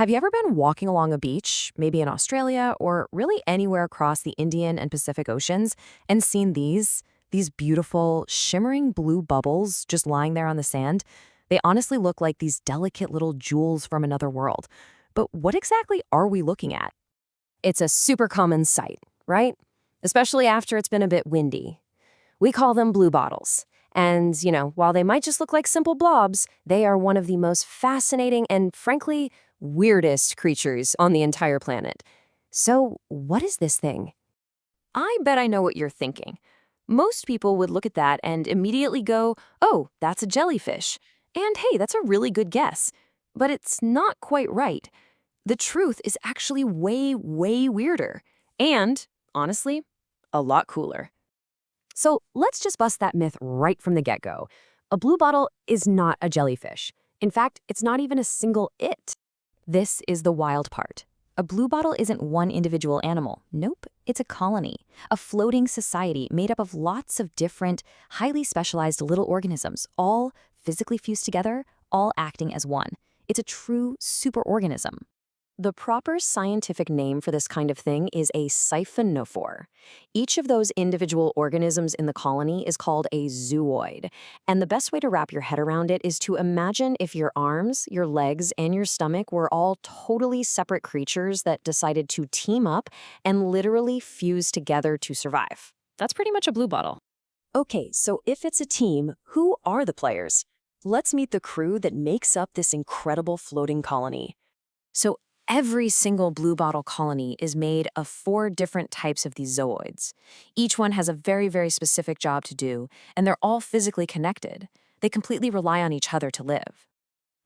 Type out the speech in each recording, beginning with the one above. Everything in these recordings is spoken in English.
Have you ever been walking along a beach, maybe in Australia or really anywhere across the Indian and Pacific Oceans, and seen these beautiful, shimmering blue bubbles just lying there on the sand? They honestly look like these delicate little jewels from another world. But what exactly are we looking at? It's a super common sight, right? Especially after it's been a bit windy. We call them bluebottles. And, while they might just look like simple blobs, they are one of the most fascinating and, frankly, weirdest creatures on the entire planet. So, what is this thing? I bet I know what you're thinking. Most people would look at that and immediately go, oh, that's a jellyfish. And hey, that's a really good guess. But it's not quite right. The truth is actually way, way weirder. And, honestly, a lot cooler. So let's just bust that myth right from the get-go. A bluebottle is not a jellyfish. In fact, it's not even a single it. This is the wild part. A bluebottle isn't one individual animal. Nope, it's a colony, a floating society made up of lots of different, highly specialized little organisms, all physically fused together, all acting as one. It's a true superorganism. The proper scientific name for this kind of thing is a siphonophore. Each of those individual organisms in the colony is called a zooid. And the best way to wrap your head around it is to imagine if your arms, your legs, and your stomach were all totally separate creatures that decided to team up and literally fuse together to survive. That's pretty much a bluebottle. Okay, so if it's a team, who are the players? Let's meet the crew that makes up this incredible floating colony. So every single bluebottle colony is made of 4 different types of these zooids. Each one has a very, very specific job to do, and they're all physically connected. They completely rely on each other to live.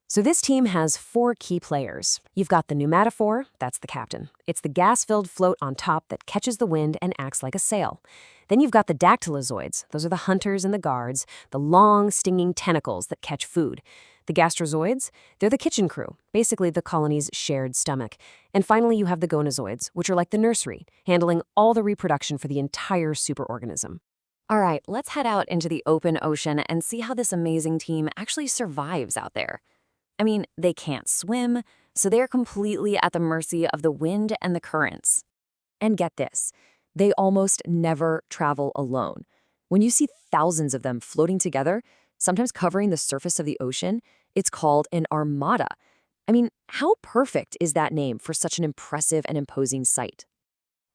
So this team has 4 key players. You've got the pneumatophore, that's the captain. It's the gas-filled float on top that catches the wind and acts like a sail. Then you've got the dactylozoids. Those are the hunters and the guards, the long, stinging tentacles that catch food. The gastrozoids, they're the kitchen crew, basically the colony's shared stomach. And finally, you have the gonozoids, which are like the nursery, handling all the reproduction for the entire superorganism. All right, let's head out into the open ocean and see how this amazing team actually survives out there. I mean, they can't swim, so they're completely at the mercy of the wind and the currents. And get this, they almost never travel alone. When you see thousands of them floating together, sometimes covering the surface of the ocean, it's called an armada. I mean, how perfect is that name for such an impressive and imposing sight?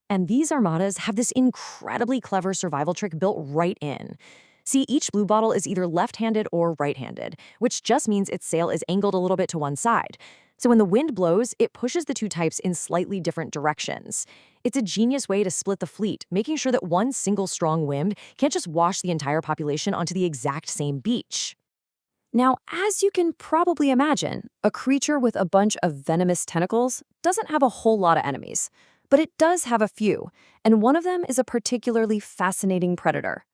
And these armadas have this incredibly clever survival trick built right in. See, each bluebottle is either left-handed or right-handed, which just means its sail is angled a little bit to one side. So when the wind blows, it pushes the two types in slightly different directions. It's a genius way to split the fleet, making sure that one single strong wind can't just wash the entire population onto the exact same beach. Now, as you can probably imagine, a creature with a bunch of venomous tentacles doesn't have a whole lot of enemies. But it does have a few, and one of them is a particularly fascinating predator.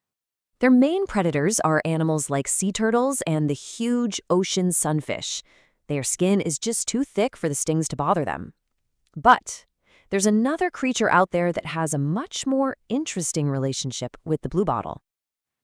Their main predators are animals like sea turtles and the huge ocean sunfish. Their skin is just too thick for the stings to bother them. But there's another creature out there that has a much more interesting relationship with the bluebottle.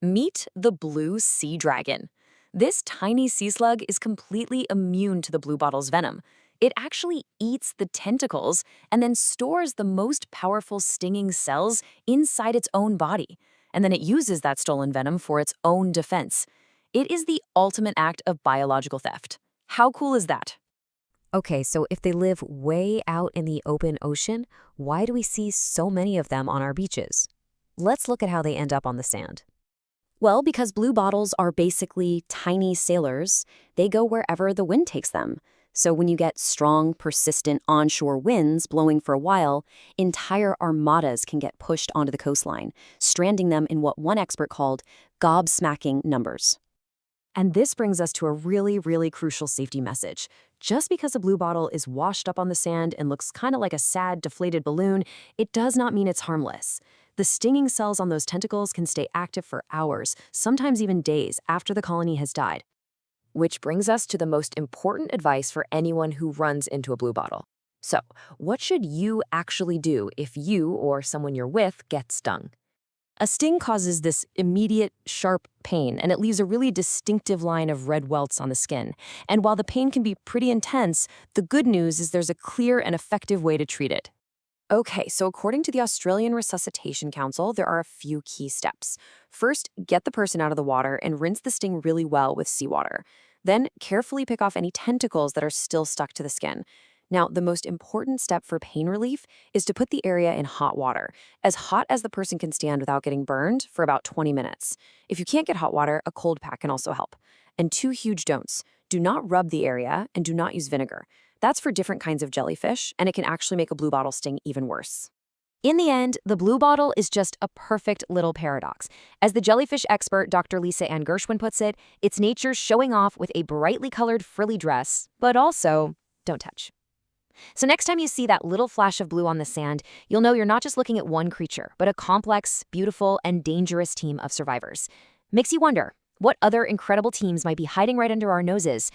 Meet the blue sea dragon. This tiny sea slug is completely immune to the bluebottle's venom. It actually eats the tentacles and then stores the most powerful stinging cells inside its own body. And then it uses that stolen venom for its own defense. It is the ultimate act of biological theft. How cool is that? Okay, so if they live way out in the open ocean, why do we see so many of them on our beaches? Let's look at how they end up on the sand. Well, because bluebottles are basically tiny sailors, they go wherever the wind takes them. So when you get strong, persistent onshore winds blowing for a while, entire armadas can get pushed onto the coastline, stranding them in what one expert called gobsmacking numbers. And this brings us to a really, really crucial safety message. Just because a bluebottle is washed up on the sand and looks kind of like a sad, deflated balloon, it does not mean it's harmless. The stinging cells on those tentacles can stay active for hours, sometimes even days, after the colony has died. Which brings us to the most important advice for anyone who runs into a bluebottle. So, what should you actually do if you or someone you're with gets stung? A sting causes this immediate, sharp pain, and it leaves a really distinctive line of red welts on the skin. And while the pain can be pretty intense, the good news is there's a clear and effective way to treat it. Okay, so according to the Australian Resuscitation Council, there are a few key steps. First, get the person out of the water and rinse the sting really well with seawater. Then, carefully pick off any tentacles that are still stuck to the skin. Now, the most important step for pain relief is to put the area in hot water, as hot as the person can stand without getting burned, for about 20 minutes. If you can't get hot water, a cold pack can also help. And two huge don'ts. Do not rub the area and do not use vinegar. That's for different kinds of jellyfish, and it can actually make a bluebottle sting even worse. In the end, the bluebottle is just a perfect little paradox. As the jellyfish expert Dr. Lisa Ann Gershwin puts it, it's nature showing off with a brightly colored frilly dress, but also, don't touch. So next time you see that little flash of blue on the sand, you'll know you're not just looking at one creature, but a complex, beautiful, and dangerous team of survivors. Makes you wonder, what other incredible teams might be hiding right under our noses